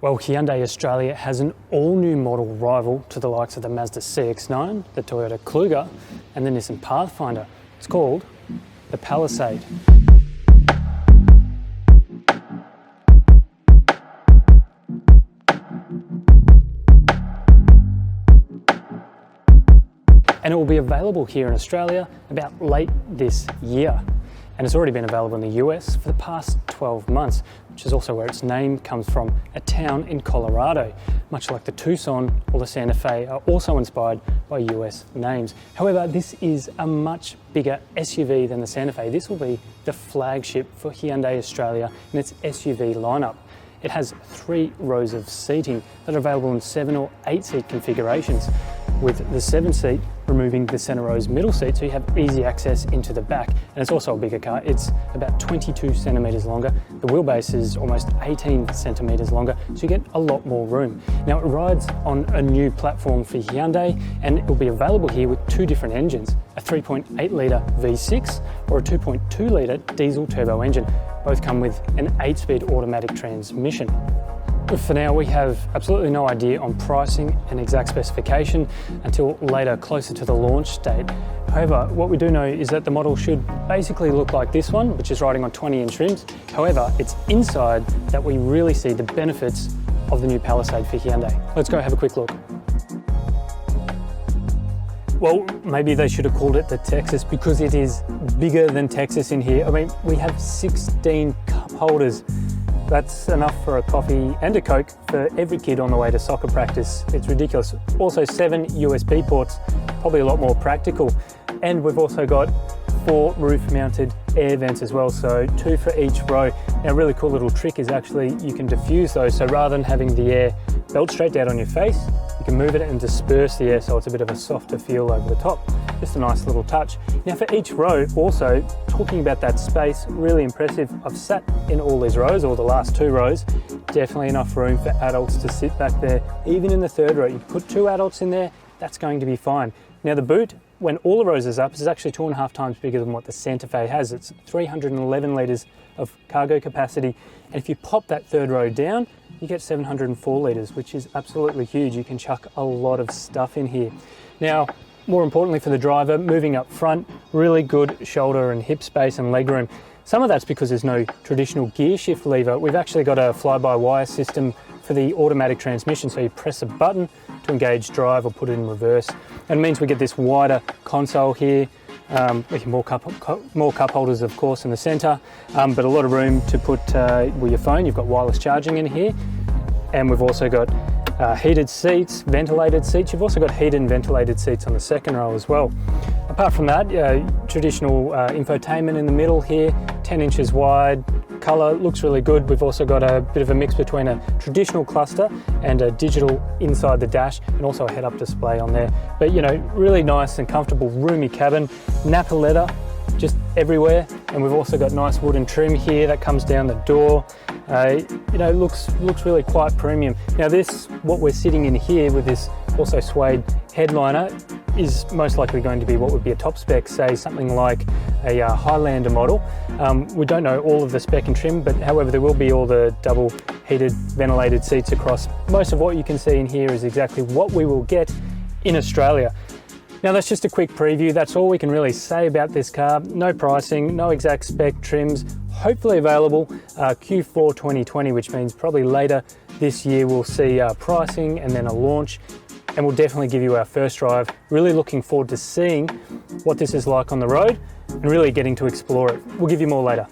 Well, Hyundai Australia has an all-new model rival to the likes of the Mazda CX-9, the Toyota Kluger, and the Nissan Pathfinder. It's called the Palisade. And it will be available here in Australia about late this year. And it's already been available in the US for the past 12 months, which is also where its name comes from, a town in Colorado. Much like the Tucson or the Santa Fe are also inspired by US names. However, this is a much bigger SUV than the Santa Fe. This will be the flagship for Hyundai Australia in its SUV lineup. It has 3 rows of seating that are available in 7 or 8 seat configurations, with the 7-seat removing the center row's middle seat so you have easy access into the back. And it's also a bigger car. It's about 22 centimeters longer. The wheelbase is almost 18 centimeters longer, so you get a lot more room. Now, it rides on a new platform for Hyundai, and it will be available here with 2 different engines, a 3.8 litre V6 or a 2.2 litre diesel turbo engine. Both come with an 8-speed automatic transmission. But for now, we have absolutely no idea on pricing and exact specification until later, closer to the launch date. However, what we do know is that the model should basically look like this one, which is riding on 20-inch rims. However, it's inside that we really see the benefits of the new Palisade for Hyundai. Let's go have a quick look. Well, maybe they should have called it the Texas because it is bigger than Texas in here. I mean, we have 16 cup holders. That's enough for a coffee and a Coke for every kid on the way to soccer practice. It's ridiculous. Also 7 USB ports, probably a lot more practical. And we've also got 4 roof-mounted air vents as well, so 2 for each row. Now, a really cool little trick is actually you can diffuse those, so rather than having the air belt straight down on your face, you can move it and disperse the air so it's a bit of a softer feel over the top. Just a nice little touch. Now, for each row, also talking about that space, really impressive. I've sat in all these rows, or the last 2 rows, definitely enough room for adults to sit back there. Even in the 3rd row, you put 2 adults in there, that's going to be fine. Now, the boot, when all the rows is up, is actually 2.5 times bigger than what the Santa Fe has. It's 311 litres of cargo capacity. And if you pop that 3rd row down, you get 704 litres, which is absolutely huge. You can chuck a lot of stuff in here. Now, more importantly for the driver, moving up front, really good shoulder and hip space and leg room. Some of that's because there's no traditional gear shift lever. We've actually got a fly-by-wire system for the automatic transmission, so you press a button to engage drive or put it in reverse. And it means we get this wider console here. We can more cup holders, of course, in the centre, but a lot of room to put with your phone. You've got wireless charging in here, and we've also got heated seats, ventilated seats. You've also got heated and ventilated seats on the 2nd row as well. Apart from that, traditional infotainment in the middle here, 10 inches wide. Colour looks really good. We've also got a bit of a mix between a traditional cluster and a digital inside the dash, and also a head-up display on there. But you know, really nice and comfortable, roomy cabin. Napa leather just everywhere, and we've also got nice wooden trim here that comes down the door. You know, looks really quite premium. Now, what we're sitting in here with this also suede headliner is most likely going to be what would be a top spec, say something like a Highlander model. We don't know all of the spec and trim, but however, there will be all the double heated ventilated seats across. Most of what you can see in here is exactly what we will get in Australia. Now, that's just a quick preview. That's all we can really say about this car. No pricing, no exact spec trims, hopefully available Q4 2020, which means probably later this year we'll see pricing and then a launch. And we'll definitely give you our first drive. Really looking forward to seeing what this is like on the road and really getting to explore it. We'll give you more later.